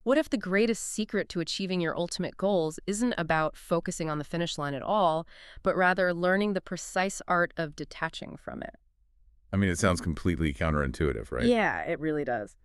What if the greatest secret to achieving your ultimate goals isn't about focusing on the finish line at all, but rather learning the precise art of detaching from it? I mean, it sounds completely counterintuitive, right? Yeah, it really does.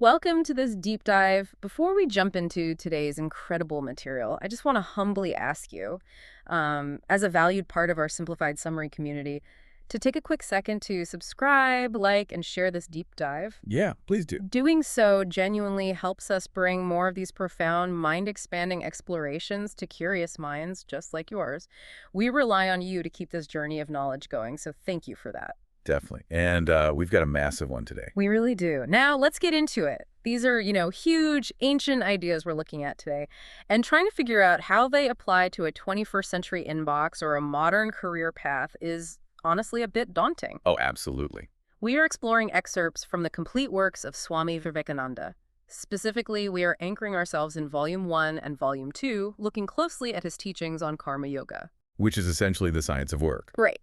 Welcome to this deep dive. Before we jump into today's incredible material, I just want to humbly ask you, as a valued part of our Simplified Summary community, to take a quick second to subscribe, like, and share this deep dive. Yeah, please do. Doing so genuinely helps us bring more of these profound, mind-expanding explorations to curious minds just like yours. We rely on you to keep this journey of knowledge going, so thank you for that. Definitely. And we've got a massive one today. We really do. Now, let's get into it. These are, huge, ancient ideas we're looking at today, and trying to figure out how they apply to a 21st century inbox or a modern career path is honestly a bit daunting. Oh, absolutely. We are exploring excerpts from the complete works of Swami Vivekananda. Specifically, we are anchoring ourselves in Volume 1 and Volume 2, looking closely at his teachings on karma yoga. Which is essentially the science of work. Right.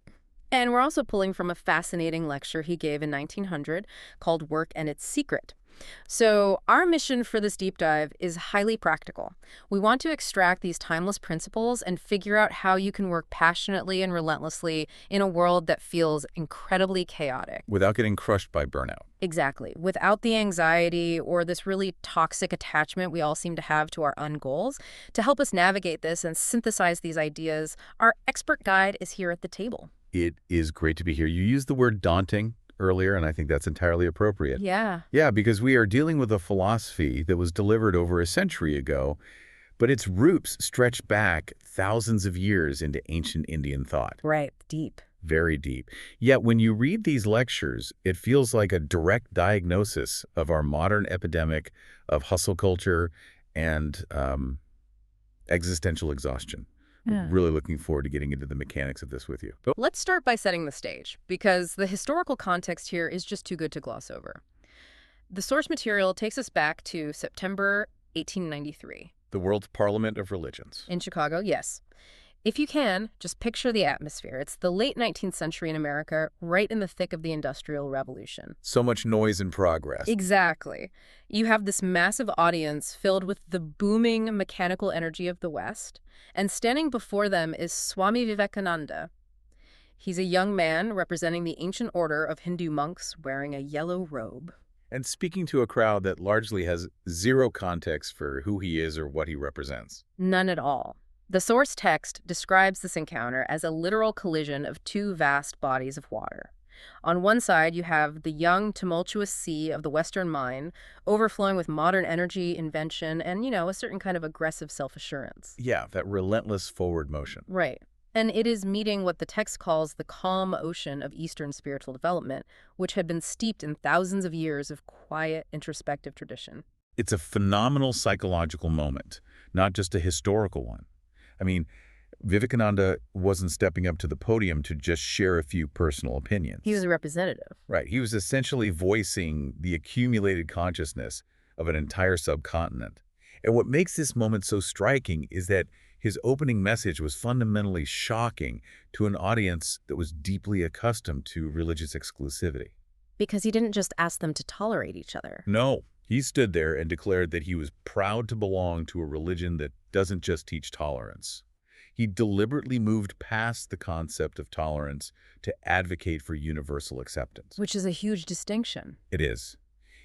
And we're also pulling from a fascinating lecture he gave in 1900 called Work and Its Secret. So our mission for this deep dive is highly practical. We want to extract these timeless principles and figure out how you can work passionately and relentlessly in a world that feels incredibly chaotic. Without getting crushed by burnout. Exactly. Without the anxiety or this really toxic attachment we all seem to have to our own goals. To help us navigate this and synthesize these ideas, our expert guide is here at the table. It is great to be here. You used the word daunting earlier, and I think that's entirely appropriate. Yeah. Yeah, because we are dealing with a philosophy that was delivered over a century ago, but its roots stretch back thousands of years into ancient Indian thought. Right. Deep. Very deep. Yet when you read these lectures, it feels like a direct diagnosis of our modern epidemic of hustle culture and existential exhaustion. Yeah. Really looking forward to getting into the mechanics of this with you. But Let's start by setting the stage, because the historical context here is just too good to gloss over. The source material takes us back to September 1893. the world's parliament of religions. In Chicago, yes. If you can, just picture the atmosphere. It's the late 19th century in America, right in the thick of the Industrial Revolution. So much noise and progress. Exactly. You have this massive audience filled with the booming mechanical energy of the West, and standing before them is Swami Vivekananda. He's a young man representing the ancient order of Hindu monks wearing a yellow robe. And speaking to a crowd that largely has zero context for who he is or what he represents. None at all. The source text describes this encounter as a literal collision of two vast bodies of water. On one side, you have the young, tumultuous sea of the Western mind, overflowing with modern energy, invention, and, a certain kind of aggressive self-assurance. Yeah, that relentless forward motion. Right. And it is meeting what the text calls the calm ocean of Eastern spiritual development, which had been steeped in thousands of years of quiet, introspective tradition. It's a phenomenal psychological moment, not just a historical one. I mean, Vivekananda wasn't stepping up to the podium to just share a few personal opinions. He was a representative. Right. He was essentially voicing the accumulated consciousness of an entire subcontinent. And what makes this moment so striking is that his opening message was fundamentally shocking to an audience that was deeply accustomed to religious exclusivity. Because he didn't just ask them to tolerate each other. No, he stood there and declared that he was proud to belong to a religion that doesn't just teach tolerance. He deliberately moved past the concept of tolerance to advocate for universal acceptance. Which is a huge distinction. It is.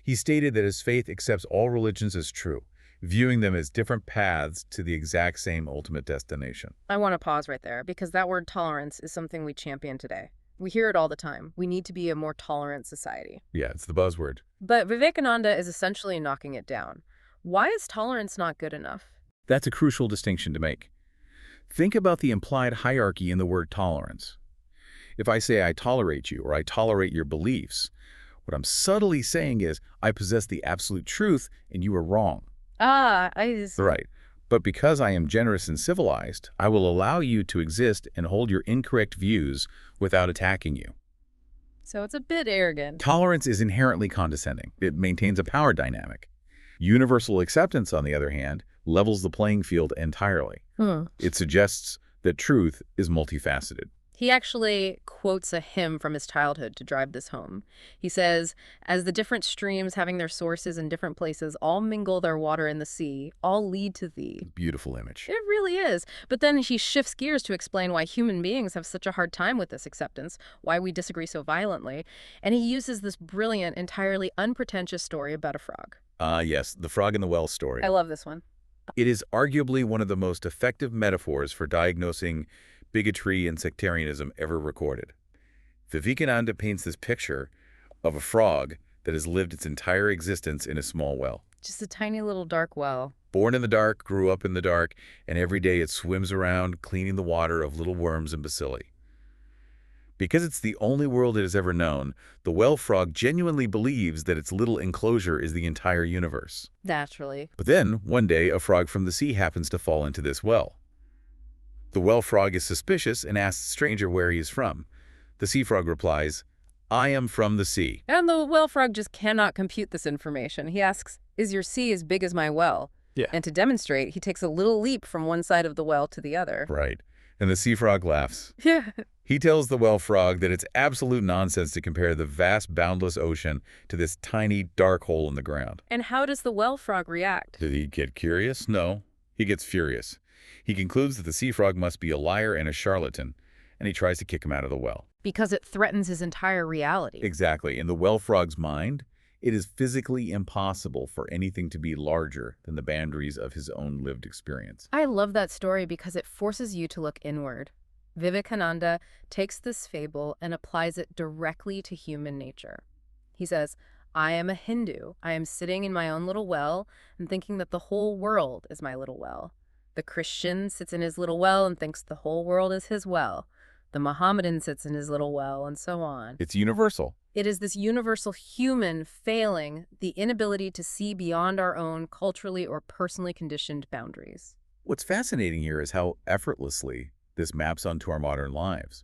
He stated that his faith accepts all religions as true, viewing them as different paths to the exact same ultimate destination. I want to pause right there, because that word tolerance is something we champion today. We hear it all the time. We need to be a more tolerant society. Yeah, it's the buzzword. But Vivekananda is essentially knocking it down. Why is tolerance not good enough? That's a crucial distinction to make. Think about the implied hierarchy in the word tolerance. If I say I tolerate you or I tolerate your beliefs, what I'm subtly saying is I possess the absolute truth and you are wrong. Right. But because I am generous and civilized, I will allow you to exist and hold your incorrect views without attacking you. So it's a bit arrogant. Tolerance is inherently condescending. It maintains a power dynamic. Universal acceptance, on the other hand, levels the playing field entirely. It suggests that truth is multifaceted. He actually quotes a hymn from his childhood to drive this home. He says, as the different streams having their sources in different places all mingle their water in the sea, all lead to thee. Beautiful image. It really is. But then he shifts gears to explain why human beings have such a hard time with this acceptance, why we disagree so violently, and he uses this brilliant, entirely unpretentious story about a frog. Yes, the frog in the well story. I love this one. It is arguably one of the most effective metaphors for diagnosing bigotry and sectarianism ever recorded. Vivekananda paints this picture of a frog that has lived its entire existence in a small well. Just a tiny little dark well. Born in the dark, grew up in the dark, and every day it swims around cleaning the water of little worms and bacilli. Because it's the only world it has ever known, the well frog genuinely believes that its little enclosure is the entire universe. Naturally. But then, one day, a frog from the sea happens to fall into this well. The well frog is suspicious and asks the stranger where he is from. The sea frog replies, I am from the sea. And the well frog just cannot compute this information. He asks, is your sea as big as my well? Yeah. And to demonstrate, he takes a little leap from one side of the well to the other. Right. And the sea frog laughs. Yeah. He tells the well frog that it's absolute nonsense to compare the vast, boundless ocean to this tiny, dark hole in the ground. And how does the well frog react? Did he get curious? No. He gets furious. He concludes that the sea frog must be a liar and a charlatan, and he tries to kick him out of the well. Because it threatens his entire reality. Exactly. In the well frog's mind, it is physically impossible for anything to be larger than the boundaries of his own lived experience. I love that story because it forces you to look inward. Vivekananda takes this fable and applies it directly to human nature. He says, I am a Hindu. I am sitting in my own little well and thinking that the whole world is my little well. The Christian sits in his little well and thinks the whole world is his well. The Mohammedan sits in his little well, and so on. It's universal. It is this universal human failing, the inability to see beyond our own culturally or personally conditioned boundaries. What's fascinating here is how effortlessly this maps onto our modern lives.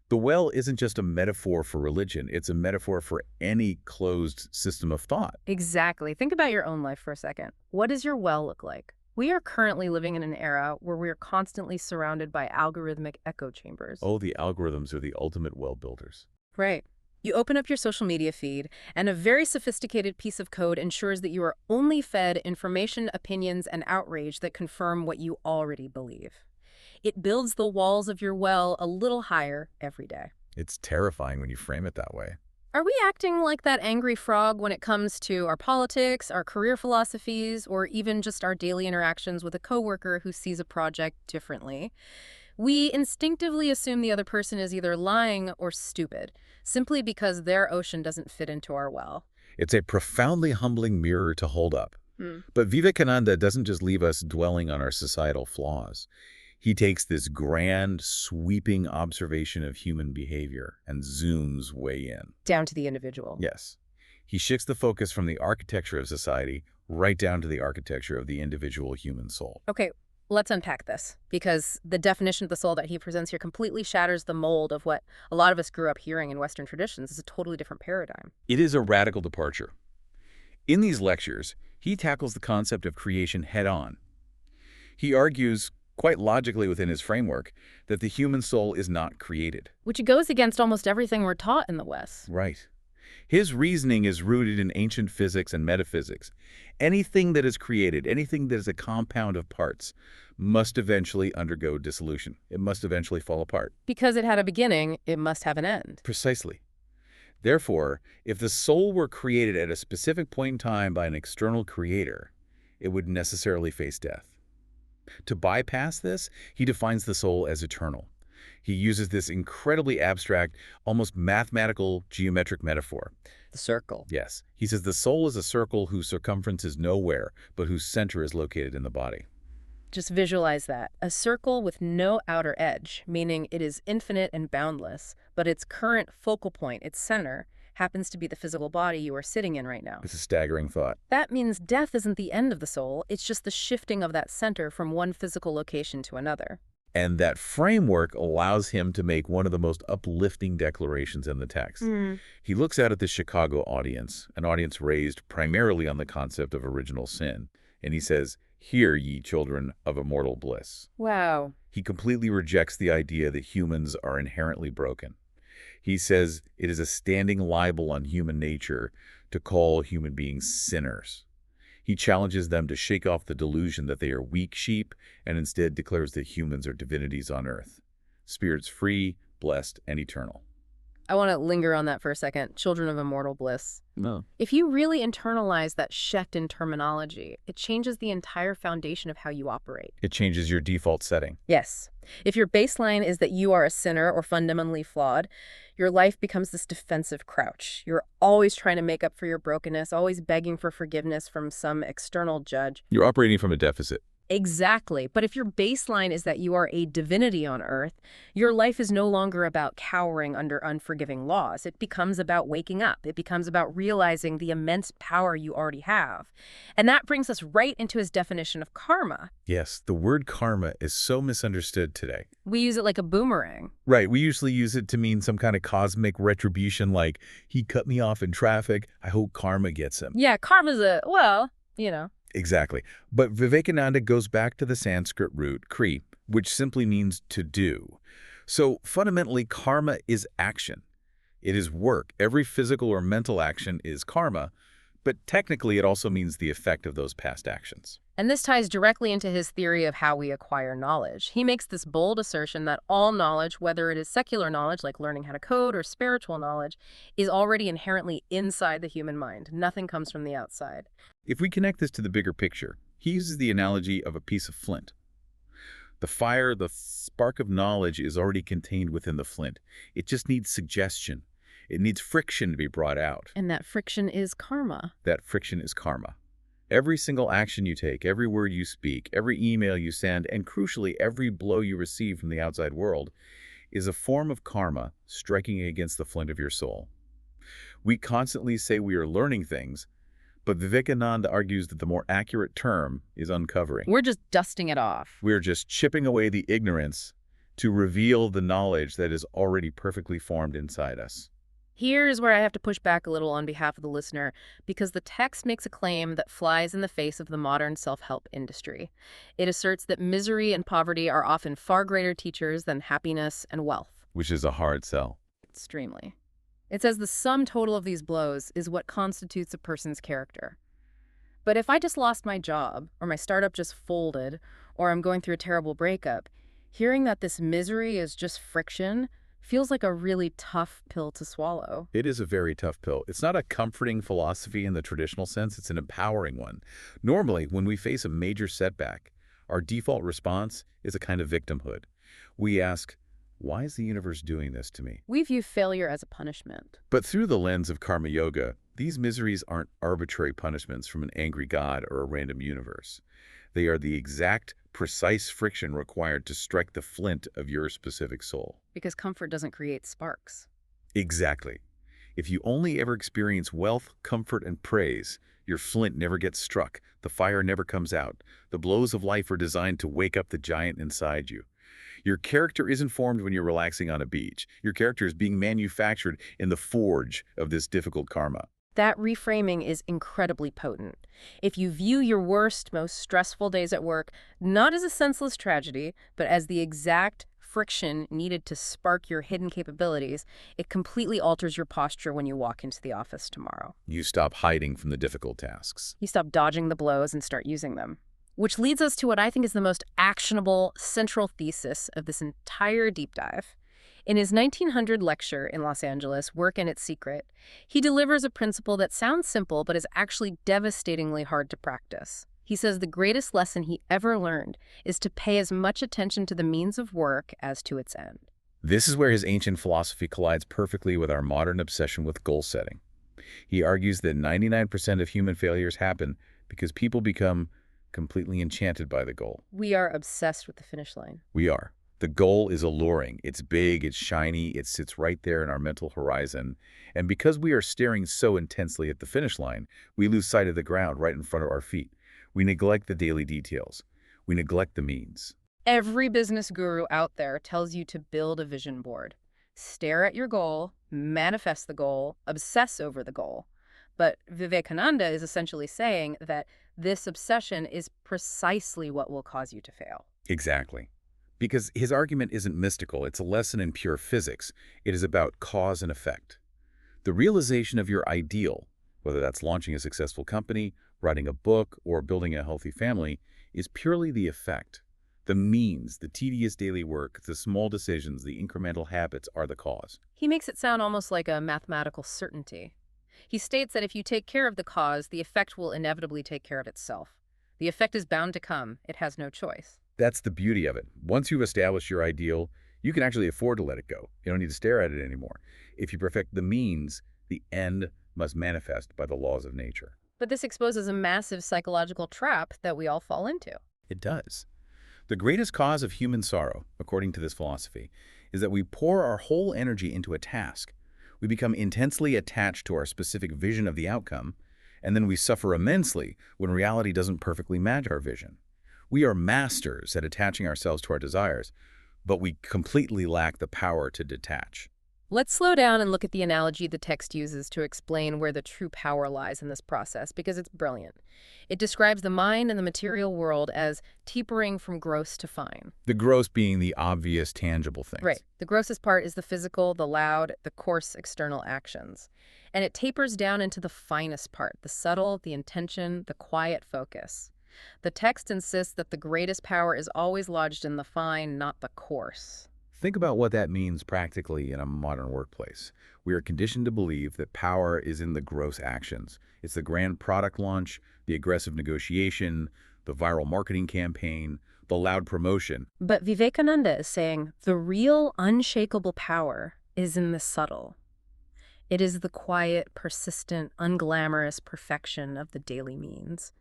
The well isn't just a metaphor for religion, it's a metaphor for any closed system of thought. Exactly. Think about your own life for a second. What does your well look like? We are currently living in an era where we are constantly surrounded by algorithmic echo chambers. Oh, the algorithms are the ultimate well builders. Right. You open up your social media feed, and a very sophisticated piece of code ensures that you are only fed information, opinions, and outrage that confirm what you already believe. It builds the walls of your well a little higher every day. It's terrifying when you frame it that way. Are we acting like that angry frog when it comes to our politics, our career philosophies, or even just our daily interactions with a coworker who sees a project differently? We instinctively assume the other person is either lying or stupid, simply because their ocean doesn't fit into our well. It's a profoundly humbling mirror to hold up. But Vivekananda doesn't just leave us dwelling on our societal flaws. He takes this grand, sweeping observation of human behavior and zooms way in. Down to the individual. Yes. He shifts the focus from the architecture of society right down to the architecture of the individual human soul. Okay, let's unpack this, because the definition of the soul that he presents here completely shatters the mold of what a lot of us grew up hearing in Western traditions. It's a totally different paradigm. It is a radical departure. In these lectures, he tackles the concept of creation head-on. He argues, quite logically within his framework, that the human soul is not created. Which goes against almost everything we're taught in the West. Right. His reasoning is rooted in ancient physics and metaphysics. Anything that is created, anything that is a compound of parts, must eventually undergo dissolution. It must eventually fall apart. Because it had a beginning, it must have an end. Precisely. Therefore, if the soul were created at a specific point in time by an external creator, it would necessarily face death. To bypass this, he defines the soul as eternal. He uses this incredibly abstract, almost mathematical, geometric metaphor. The circle. Yes. He says the soul is a circle whose circumference is nowhere, but whose center is located in the body. Just visualize that. A circle with no outer edge, meaning it is infinite and boundless, but its current focal point, its center, happens to be the physical body you are sitting in right now. It's a staggering thought. That means death isn't the end of the soul, it's just the shifting of that center from one physical location to another. And that framework allows him to make one of the most uplifting declarations in the text. He looks out at the Chicago audience, an audience raised primarily on the concept of original sin, and he says, Hear, ye children of immortal bliss. Wow. He completely rejects the idea that humans are inherently broken. He says it is a standing libel on human nature to call human beings sinners. He challenges them to shake off the delusion that they are weak sheep and instead declares that humans are divinities on earth, spirits free, blessed, and eternal. I want to linger on that for a second. Children of immortal bliss. No. If you really internalize that shift in terminology, it changes the entire foundation of how you operate. It changes your default setting. Yes. If your baseline is that you are a sinner or fundamentally flawed, your life becomes this defensive crouch. You're always trying to make up for your brokenness, always begging for forgiveness from some external judge. You're operating from a deficit. Exactly. But if your baseline is that you are a divinity on earth, your life is no longer about cowering under unforgiving laws. It becomes about waking up. It becomes about realizing the immense power you already have. And that brings us right into his definition of karma. Yes, the word karma is so misunderstood today. We use it like a boomerang. Right, we usually use it to mean some kind of cosmic retribution like, he cut me off in traffic, I hope karma gets him. Yeah, karma's a, well, you know. Exactly. But Vivekananda goes back to the Sanskrit root, kri, which simply means to do. So fundamentally, karma is action. It is work. Every physical or mental action is karma, but technically it also means the effect of those past actions. And this ties directly into his theory of how we acquire knowledge. He makes this bold assertion that all knowledge, whether it is secular knowledge like learning how to code or spiritual knowledge, is already inherently inside the human mind. Nothing comes from the outside. If we connect this to the bigger picture, he uses the analogy of a piece of flint. The fire, the spark of knowledge is already contained within the flint. It just needs suggestion. It needs friction to be brought out. And that friction is karma. That friction is karma. Every single action you take, every word you speak, every email you send, and crucially, every blow you receive from the outside world is a form of karma striking against the flint of your soul. We constantly say we are learning things, but Vivekananda argues that the more accurate term is uncovering. We're just dusting it off. We're just chipping away the ignorance to reveal the knowledge that is already perfectly formed inside us. Here's where I have to push back a little on behalf of the listener, because the text makes a claim that flies in the face of the modern self-help industry. It asserts that misery and poverty are often far greater teachers than happiness and wealth. Which is a hard sell. Extremely. It says the sum total of these blows is what constitutes a person's character. But if I just lost my job, or my startup just folded, or I'm going through a terrible breakup, hearing that this misery is just friction feels like a really tough pill to swallow. It is a very tough pill. It's not a comforting philosophy in the traditional sense, it's an empowering one. Normally, when we face a major setback, our default response is a kind of victimhood. We ask, why is the universe doing this to me? We view failure as a punishment. But through the lens of karma yoga, these miseries aren't arbitrary punishments from an angry god or a random universe. They are the exact, precise friction required to strike the flint of your specific soul. Because comfort doesn't create sparks. Exactly. If you only ever experience wealth, comfort, and praise, your flint never gets struck, the fire never comes out. The blows of life are designed to wake up the giant inside you. Your character isn't formed when you're relaxing on a beach. Your character is being manufactured in the forge of this difficult karma. That reframing is incredibly potent. If you view your worst, most stressful days at work not as a senseless tragedy, but as the exact friction needed to spark your hidden capabilities, it completely alters your posture when you walk into the office tomorrow. You stop hiding from the difficult tasks. You stop dodging the blows and start using them. Which leads us to what I think is the most actionable central thesis of this entire deep dive. In his 1900 lecture in Los Angeles, Work and Its Secret, he delivers a principle that sounds simple but is actually devastatingly hard to practice. He says the greatest lesson he ever learned is to pay as much attention to the means of work as to its end. This is where his ancient philosophy collides perfectly with our modern obsession with goal setting. He argues that 99% of human failures happen because people become completely enchanted by the goal. We are obsessed with the finish line. We are. The goal is alluring. It's big, it's shiny, it sits right there in our mental horizon. And because we are staring so intensely at the finish line, we lose sight of the ground right in front of our feet. We neglect the daily details. We neglect the means. Every business guru out there tells you to build a vision board. Stare at your goal, manifest the goal, obsess over the goal. But Vivekananda is essentially saying that This obsession is precisely what will cause you to fail. Exactly. Because his argument isn't mystical, it's a lesson in pure physics. It is about cause and effect. The realization of your ideal, whether that's launching a successful company, writing a book, or building a healthy family, is purely the effect. The means, the tedious daily work, the small decisions, the incremental habits are the cause. He makes it sound almost like a mathematical certainty. He states that if you take care of the cause, the effect will inevitably take care of itself. The effect is bound to come. It has no choice. That's the beauty of it. Once you've established your ideal, you can actually afford to let it go. You don't need to stare at it anymore. If you perfect the means, the end must manifest by the laws of nature. But this exposes a massive psychological trap that we all fall into. It does. The greatest cause of human sorrow, according to this philosophy, is that we pour our whole energy into a task. We become intensely attached to our specific vision of the outcome, and then we suffer immensely when reality doesn't perfectly match our vision. We are masters at attaching ourselves to our desires, but we completely lack the power to detach. Let's slow down and look at the analogy the text uses to explain where the true power lies in this process, because it's brilliant. It describes the mind and the material world as tapering from gross to fine. The gross being the obvious, tangible things. Right. The grossest part is the physical, the loud, the coarse external actions. And it tapers down into the finest part, the subtle, the intention, the quiet focus. The text insists that the greatest power is always lodged in the fine, not the coarse. Think about what that means practically in a modern workplace. We are conditioned to believe that power is in the gross actions. It's the grand product launch, the aggressive negotiation, the viral marketing campaign, the loud promotion. But Vivekananda is saying the real, unshakable power is in the subtle. It is the quiet, persistent, unglamorous perfection of the daily means.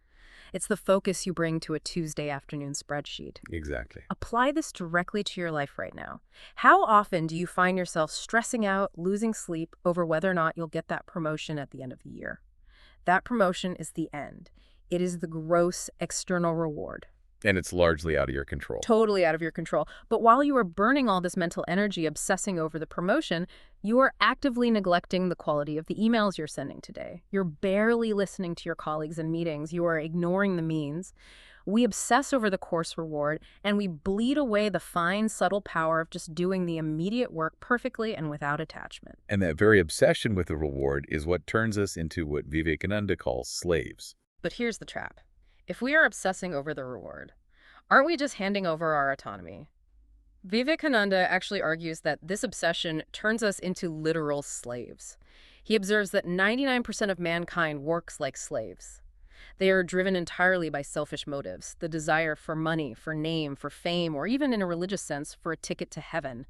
It's the focus you bring to a Tuesday afternoon spreadsheet. Exactly. Apply this directly to your life right now. How often do you find yourself stressing out, losing sleep over whether or not you'll get that promotion at the end of the year? That promotion is the end. It is the gross external reward. And it's largely out of your control. Totally out of your control. But while you are burning all this mental energy obsessing over the promotion, you are actively neglecting the quality of the emails you're sending today. You're barely listening to your colleagues in meetings. You are ignoring the means. We obsess over the coarse reward, and we bleed away the fine, subtle power of just doing the immediate work perfectly and without attachment. And that very obsession with the reward is what turns us into what Vivekananda calls slaves. But here's the trap. If we are obsessing over the reward, aren't we just handing over our autonomy? Vivekananda actually argues that this obsession turns us into literal slaves. He observes that 99% of mankind works like slaves. They are driven entirely by selfish motives, the desire for money, for name, for fame, or even in a religious sense, for a ticket to heaven.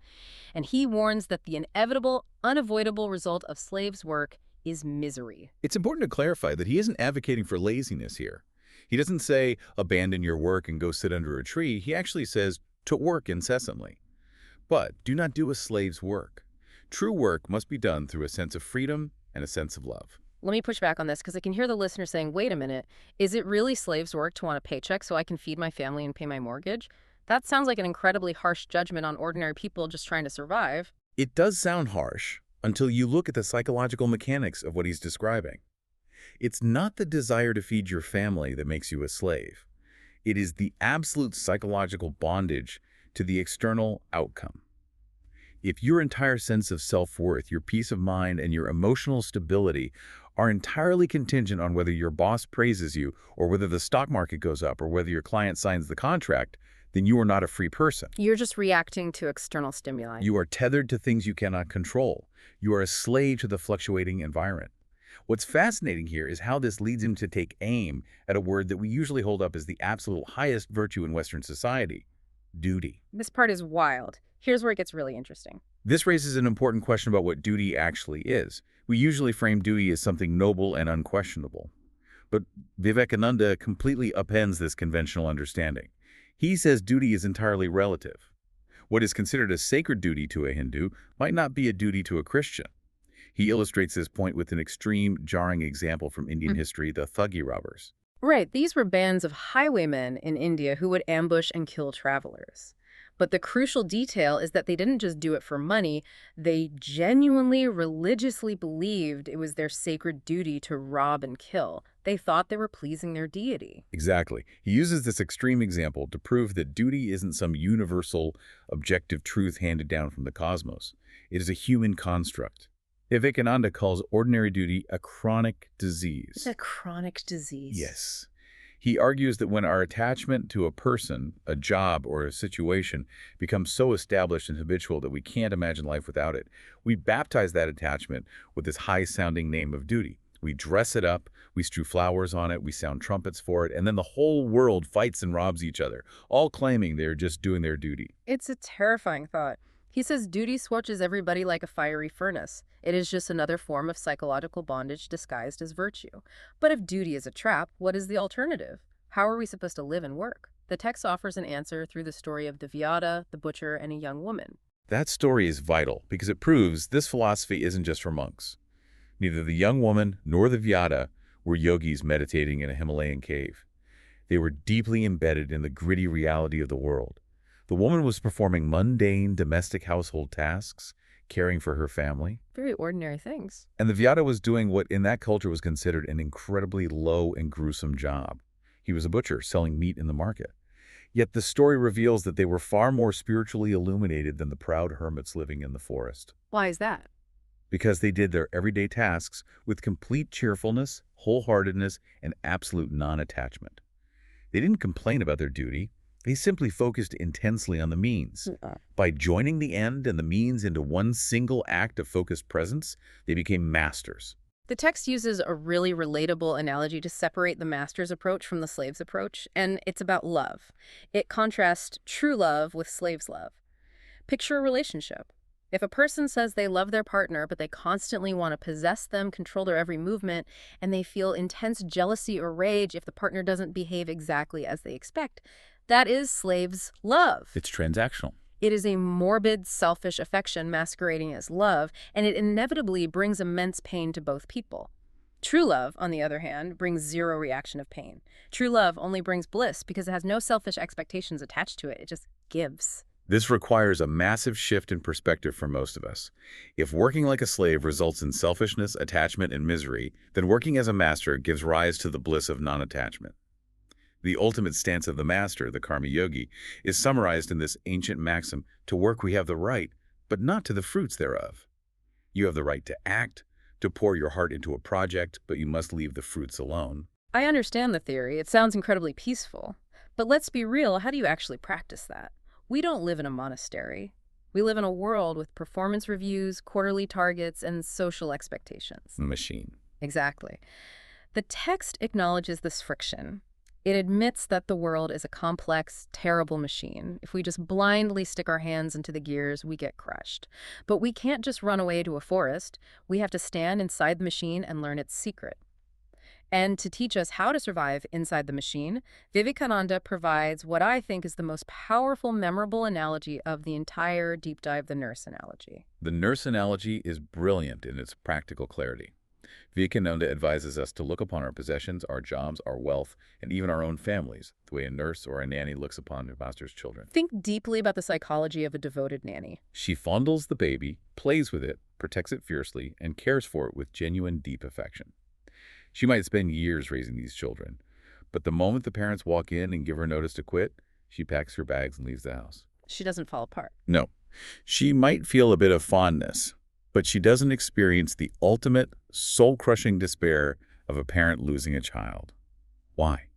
And he warns that the inevitable, unavoidable result of slaves' work is misery. It's important to clarify that he isn't advocating for laziness here. He doesn't say, abandon your work and go sit under a tree. He actually says, to work incessantly. But do not do a slave's work. True work must be done through a sense of freedom and a sense of love. Let me push back on this because I can hear the listener saying, wait a minute, is it really slave's work to want a paycheck so I can feed my family and pay my mortgage? That sounds like an incredibly harsh judgment on ordinary people just trying to survive. It does sound harsh until you look at the psychological mechanics of what he's describing. It's not the desire to feed your family that makes you a slave. It is the absolute psychological bondage to the external outcome. If your entire sense of self-worth, your peace of mind, and your emotional stability are entirely contingent on whether your boss praises you or whether the stock market goes up or whether your client signs the contract, then you are not a free person. You're just reacting to external stimuli. You are tethered to things you cannot control. You are a slave to the fluctuating environment. What's fascinating here is how this leads him to take aim at a word that we usually hold up as the absolute highest virtue in Western society, duty. This part is wild. Here's where it gets really interesting. This raises an important question about what duty actually is. We usually frame duty as something noble and unquestionable. But Vivekananda completely upends this conventional understanding. He says duty is entirely relative. What is considered a sacred duty to a Hindu might not be a duty to a Christian. He illustrates this point with an extreme, jarring example from Indian history, the Thuggee robbers. Right, these were bands of highwaymen in India who would ambush and kill travelers. But the crucial detail is that they didn't just do it for money, they genuinely, religiously believed it was their sacred duty to rob and kill. They thought they were pleasing their deity. Exactly. He uses this extreme example to prove that duty isn't some universal, objective truth handed down from the cosmos. It is a human construct. Vivekananda calls ordinary duty a chronic It's disease. a chronic disease. Yes. He argues that when our attachment to a person, a job, or a situation becomes so established and habitual that we can't imagine life without it, we baptize that attachment with this high-sounding name of duty. We dress it up, we strew flowers on it, we sound trumpets for it, and then the whole world fights and robs each other, all claiming they're just doing their duty. It's a terrifying thought. He says duty scorches everybody like a fiery furnace. It is just another form of psychological bondage disguised as virtue. But if duty is a trap, what is the alternative? How are we supposed to live and work? The text offers an answer through the story of the Vyadha, the butcher, and a young woman. That story is vital because it proves this philosophy isn't just for monks. Neither the young woman nor the Vyadha were yogis meditating in a Himalayan cave. They were deeply embedded in the gritty reality of the world. The woman was performing mundane domestic household tasks, caring for her family, Very ordinary things. and the Vyadha was doing what in that culture was considered an incredibly low and gruesome job. He was a butcher selling meat in the market. Yet the story reveals that they were far more spiritually illuminated than the proud hermits living in the forest, Why is that? because they did their everyday tasks with complete cheerfulness, wholeheartedness, and absolute non-attachment. They didn't complain about their duty. They simply focused intensely on the means. By joining the end and the means into one single act of focused presence, they became masters. The text uses a really relatable analogy to separate the master's approach from the slave's approach, and it's about love. It contrasts true love with slave's love. Picture a relationship. If a person says they love their partner, but they constantly want to possess them, control their every movement, and they feel intense jealousy or rage if the partner doesn't behave exactly as they expect, that is slave's love. It's transactional. It is a morbid, selfish affection masquerading as love, and it inevitably brings immense pain to both people. True love, on the other hand, brings zero reaction of pain. True love only brings bliss because it has no selfish expectations attached to it. It just gives. This requires a massive shift in perspective for most of us. If working like a slave results in selfishness, attachment, and misery, then working as a master gives rise to the bliss of non-attachment. The ultimate stance of the master, the karma yogi, is summarized in this ancient maxim: to work we have the right, but not to the fruits thereof. You have the right to act, to pour your heart into a project, but you must leave the fruits alone. I understand the theory. It sounds incredibly peaceful. But let's be real, how do you actually practice that? We don't live in a monastery. We live in a world with performance reviews, quarterly targets, and social expectations. Machine. Exactly. The text acknowledges this friction. It admits that the world is a complex, terrible machine. If we just blindly stick our hands into the gears, we get crushed. But we can't just run away to a forest. We have to stand inside the machine and learn its secret. And to teach us how to survive inside the machine, Vivekananda provides what I think is the most powerful, memorable analogy of the entire deep dive, the nurse analogy. The nurse analogy is brilliant in its practical clarity. Vivekananda advises us to look upon our possessions, our jobs, our wealth, and even our own families, the way a nurse or a nanny looks upon her master's children. Think deeply about the psychology of a devoted nanny. She fondles the baby, plays with it, protects it fiercely, and cares for it with genuine, deep affection. She might spend years raising these children, but the moment the parents walk in and give her notice to quit, she packs her bags and leaves the house. She doesn't fall apart. No, she might feel a bit of fondness, but she doesn't experience the ultimate, soul-crushing despair of a parent losing a child. Why?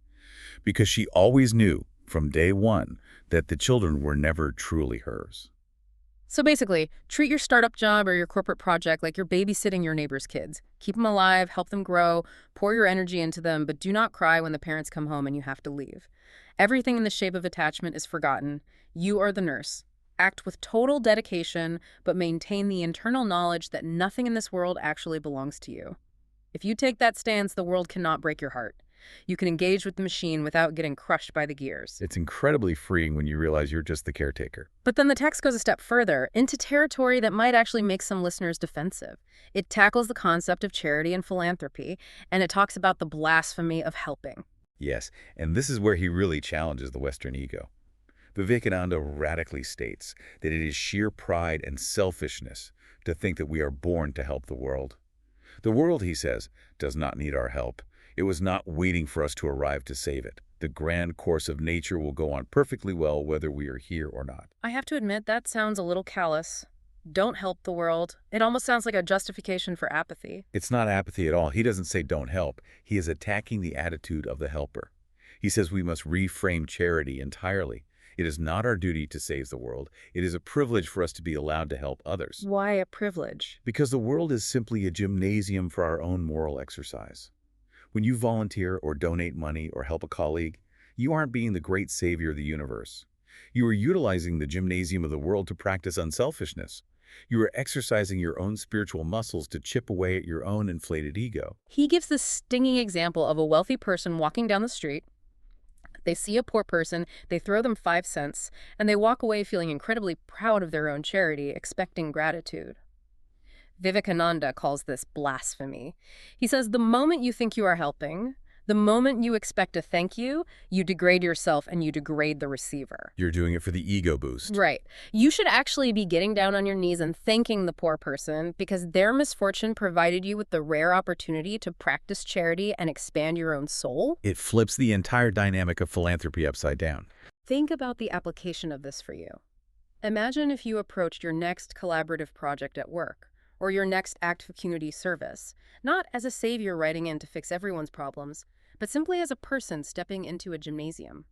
Because she always knew from day one that the children were never truly hers. So basically, treat your startup job or your corporate project like you're babysitting your neighbor's kids. Keep them alive, help them grow, pour your energy into them, but do not cry when the parents come home and you have to leave. Everything in the shape of attachment is forgotten. You are the nurse. Act with total dedication, but maintain the internal knowledge that nothing in this world actually belongs to you. If you take that stance, the world cannot break your heart. You can engage with the machine without getting crushed by the gears. It's incredibly freeing when you realize you're just the caretaker. But then the text goes a step further, into territory that might actually make some listeners defensive. It tackles the concept of charity and philanthropy, and it talks about the blasphemy of helping. Yes, and this is where he really challenges the Western ego. Vivekananda radically states that it is sheer pride and selfishness to think that we are born to help the world. The world, he says, does not need our help. It was not waiting for us to arrive to save it. The grand course of nature will go on perfectly well whether we are here or not. I have to admit, that sounds a little callous. Don't help the world. It almost sounds like a justification for apathy. It's not apathy at all. He doesn't say don't help. He is attacking the attitude of the helper. He says we must reframe charity entirely. It is not our duty to save the world. It is a privilege for us to be allowed to help others. Why a privilege? Because the world is simply a gymnasium for our own moral exercise. When you volunteer or donate money or help a colleague, you aren't being the great savior of the universe. You are utilizing the gymnasium of the world to practice unselfishness. You are exercising your own spiritual muscles to chip away at your own inflated ego. He gives the stinging example of a wealthy person walking down the street. They see a poor person, they throw them 5 cents, and they walk away feeling incredibly proud of their own charity, expecting gratitude. Vivekananda calls this blasphemy. He says the moment you think you are helping, the moment you expect a thank you degrade yourself and you degrade the receiver. You're doing it for the ego boost. Right. You should actually be getting down on your knees and thanking the poor person because their misfortune provided you with the rare opportunity to practice charity and expand your own soul. It flips the entire dynamic of philanthropy upside down. Think about the application of this for you. Imagine if you approached your next collaborative project at work, or your next act of community service, not as a savior writing in to fix everyone's problems, but simply as a person stepping into a gymnasium.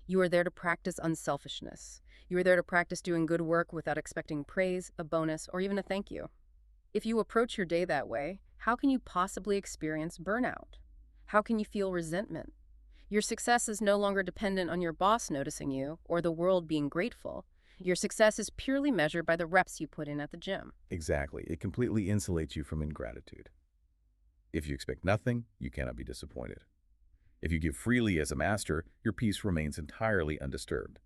You are there to practice unselfishness. You are there to practice doing good work without expecting praise, a bonus, or even a thank you. If you approach your day that way, how can you possibly experience burnout? How can you feel resentment? Your success is no longer dependent on your boss noticing you or the world being grateful. Your success is purely measured by the reps you put in at the gym. Exactly. It completely insulates you from ingratitude. If you expect nothing, you cannot be disappointed. If you give freely as a master, your peace remains entirely undisturbed.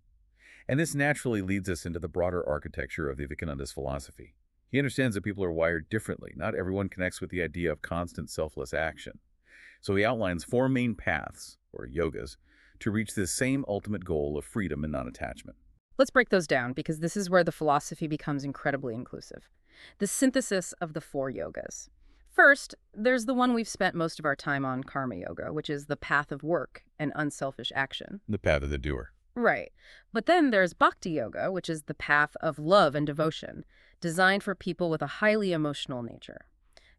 And this naturally leads us into the broader architecture of Vivekananda's philosophy. He understands that people are wired differently. Not everyone connects with the idea of constant selfless action. So he outlines 4 main paths, or yogas, to reach this same ultimate goal of freedom and non-attachment. Let's break those down because this is where the philosophy becomes incredibly inclusive. The synthesis of the 4 yogas. First, there's the one we've spent most of our time on, karma yoga, which is the path of work and unselfish action. The path of the doer. Right. But then there's bhakti yoga, which is the path of love and devotion, designed for people with a highly emotional nature.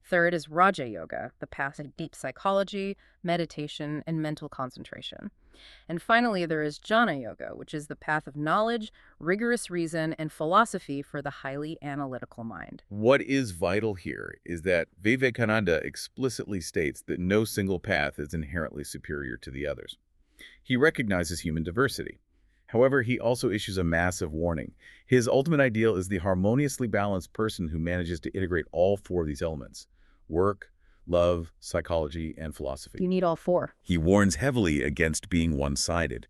Third is raja yoga, the path of deep psychology, meditation, and mental concentration. And finally, there is jnana yoga, which is the path of knowledge, rigorous reason, and philosophy for the highly analytical mind. What is vital here is that Vivekananda explicitly states that no single path is inherently superior to the others. He recognizes human diversity. However, he also issues a massive warning. His ultimate ideal is the harmoniously balanced person who manages to integrate all 4 of these elements: work, love, psychology, and philosophy. You need all 4. He warns heavily against being one-sided.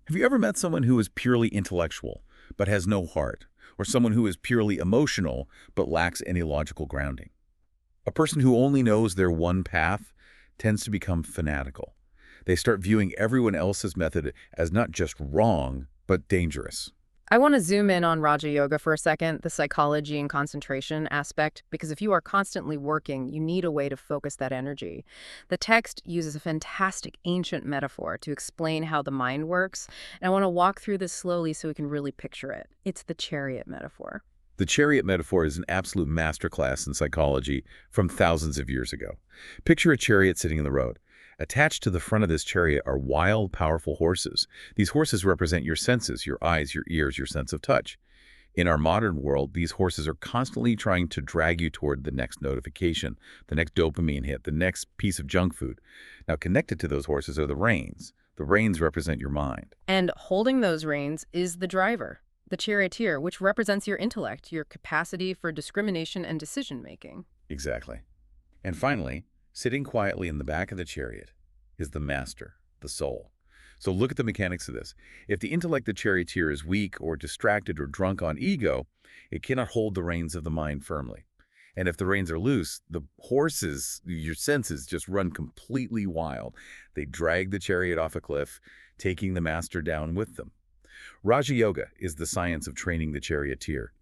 Have you ever met someone who is purely intellectual but has no heart, or someone who is purely emotional but lacks any logical grounding? A person who only knows their one path tends to become fanatical. They start viewing everyone else's method as not just wrong, but dangerous. I want to zoom in on Raja Yoga for a second, the psychology and concentration aspect, because if you are constantly working, you need a way to focus that energy. The text uses a fantastic ancient metaphor to explain how the mind works, and I want to walk through this slowly so we can really picture it. It's the chariot metaphor. The chariot metaphor is an absolute masterclass in psychology from thousands of years ago. Picture a chariot sitting in the road. Attached to the front of this chariot are wild, powerful horses. These horses represent your senses, your eyes, your ears, your sense of touch. In our modern world, these horses are constantly trying to drag you toward the next notification, the next dopamine hit, the next piece of junk food. Now, connected to those horses are the reins. The reins represent your mind. And holding those reins is the driver, the charioteer, which represents your intellect, your capacity for discrimination and decision-making. Exactly. And finally, sitting quietly in the back of the chariot is the master, the soul. So look at the mechanics of this. If the intellect, the charioteer, is weak or distracted or drunk on ego, it cannot hold the reins of the mind firmly. And if the reins are loose, the horses, your senses, just run completely wild. They drag the chariot off a cliff, taking the master down with them. Raja Yoga is the science of training the charioteer.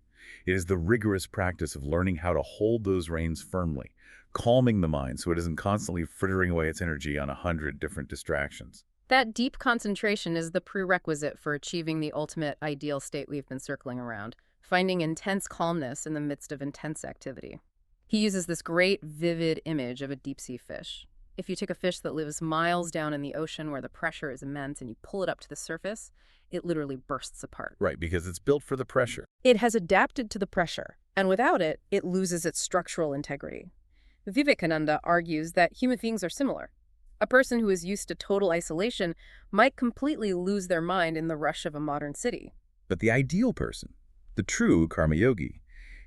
It is the rigorous practice of learning how to hold those reins firmly, calming the mind so it isn't constantly frittering away its energy on 100 different distractions. That deep concentration is the prerequisite for achieving the ultimate ideal state we've been circling around, finding intense calmness in the midst of intense activity. He uses this great, vivid image of a deep-sea fish. If you take a fish that lives miles down in the ocean where the pressure is immense and you pull it up to the surface, it literally bursts apart. Right, because it's built for the pressure. It has adapted to the pressure, and without it, it loses its structural integrity. Vivekananda argues that human beings are similar. A person who is used to total isolation might completely lose their mind in the rush of a modern city. But the ideal person, the true karma yogi,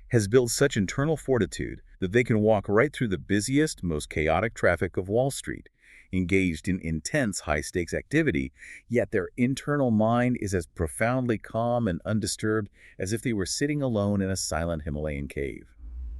has built such internal fortitude that they can walk right through the busiest, most chaotic traffic of Wall Street, engaged in intense, high-stakes activity, yet their internal mind is as profoundly calm and undisturbed as if they were sitting alone in a silent Himalayan cave.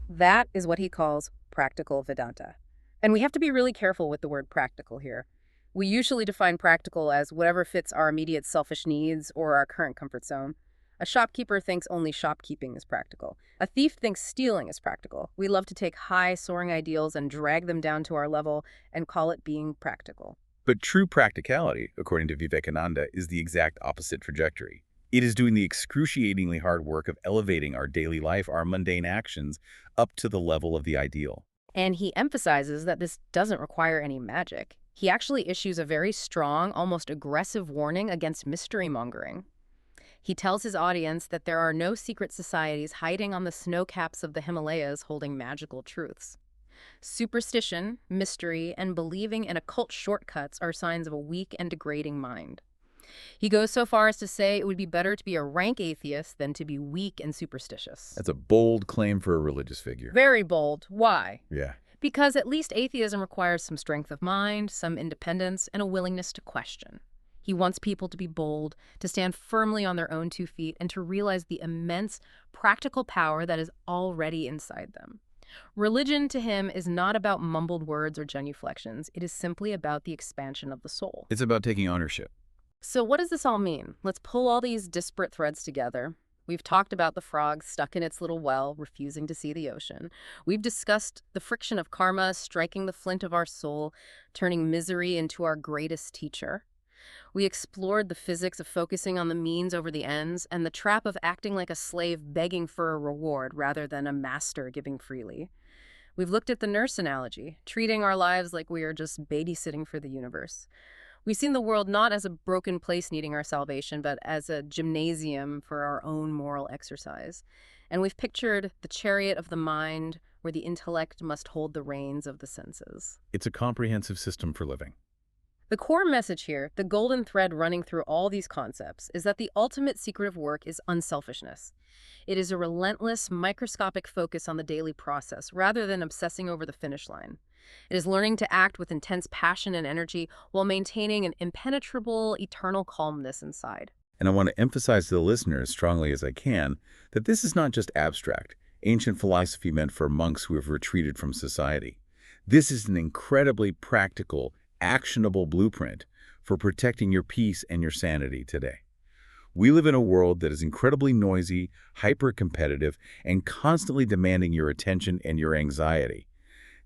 That is what he calls practical Vedanta. And we have to be really careful with the word practical here. We usually define practical as whatever fits our immediate selfish needs or our current comfort zone. A shopkeeper thinks only shopkeeping is practical. A thief thinks stealing is practical. We love to take high, soaring ideals and drag them down to our level and call it being practical. But true practicality, according to Vivekananda, is the exact opposite trajectory. It is doing the excruciatingly hard work of elevating our daily life, our mundane actions, up to the level of the ideal. And he emphasizes that this doesn't require any magic. He actually issues a very strong, almost aggressive warning against mystery mongering. He tells his audience that there are no secret societies hiding on the snow caps of the Himalayas holding magical truths. Superstition, mystery, and believing in occult shortcuts are signs of a weak and degrading mind. He goes so far as to say it would be better to be a rank atheist than to be weak and superstitious. That's a bold claim for a religious figure. Very bold. Why? Yeah. Because at least atheism requires some strength of mind, some independence, and a willingness to question. He wants people to be bold, to stand firmly on their own 2 feet, and to realize the immense practical power that is already inside them. Religion to him is not about mumbled words or genuflections. It is simply about the expansion of the soul. It's about taking ownership. So what does this all mean? Let's pull all these disparate threads together. We've talked about the frog stuck in its little well, refusing to see the ocean. We've discussed the friction of karma striking the flint of our soul, turning misery into our greatest teacher. We explored the physics of focusing on the means over the ends and the trap of acting like a slave begging for a reward rather than a master giving freely. We've looked at the nurse analogy, treating our lives like we are just babysitting for the universe. We've seen the world not as a broken place needing our salvation, but as a gymnasium for our own moral exercise. And we've pictured the chariot of the mind where the intellect must hold the reins of the senses. It's a comprehensive system for living. The core message here, the golden thread running through all these concepts, is that the ultimate secret of work is unselfishness. It is a relentless, microscopic focus on the daily process, rather than obsessing over the finish line. It is learning to act with intense passion and energy while maintaining an impenetrable, eternal calmness inside. And I want to emphasize to the listener as strongly as I can that this is not just abstract, ancient philosophy meant for monks who have retreated from society. This is an incredibly practical, actionable blueprint for protecting your peace and your sanity today. We live in a world that is incredibly noisy, hyper-competitive, and constantly demanding your attention and your anxiety.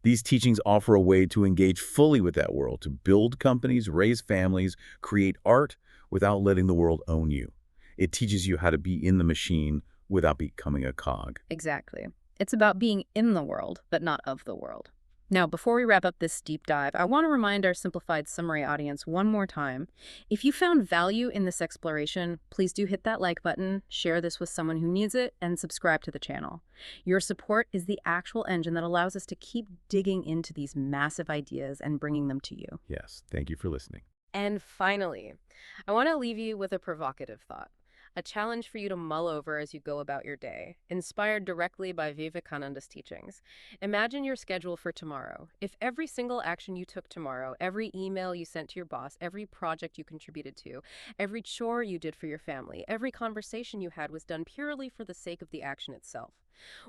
These teachings offer a way to engage fully with that world, to build companies, raise families, create art without letting the world own you. It teaches you how to be in the machine without becoming a cog. Exactly. It's about being in the world, but not of the world. Now, before we wrap up this deep dive, I want to remind our Simplified Summary audience one more time. If you found value in this exploration, please do hit that like button, share this with someone who needs it, and subscribe to the channel. Your support is the actual engine that allows us to keep digging into these massive ideas and bringing them to you. Yes, thank you for listening. And finally, I want to leave you with a provocative thought. A challenge for you to mull over as you go about your day, inspired directly by Vivekananda's teachings. Imagine your schedule for tomorrow. If every single action you took tomorrow, every email you sent to your boss, every project you contributed to, every chore you did for your family, every conversation you had was done purely for the sake of the action itself,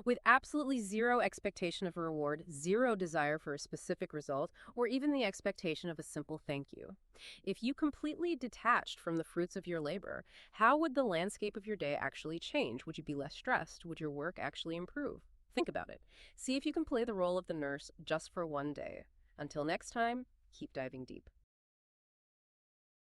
with absolutely zero expectation of a reward, zero desire for a specific result, or even the expectation of a simple thank you. If you completely detached from the fruits of your labor, how would the landscape of your day actually change? Would you be less stressed? Would your work actually improve? Think about it. See if you can play the role of the nurse just for one day. Until next time, keep diving deep.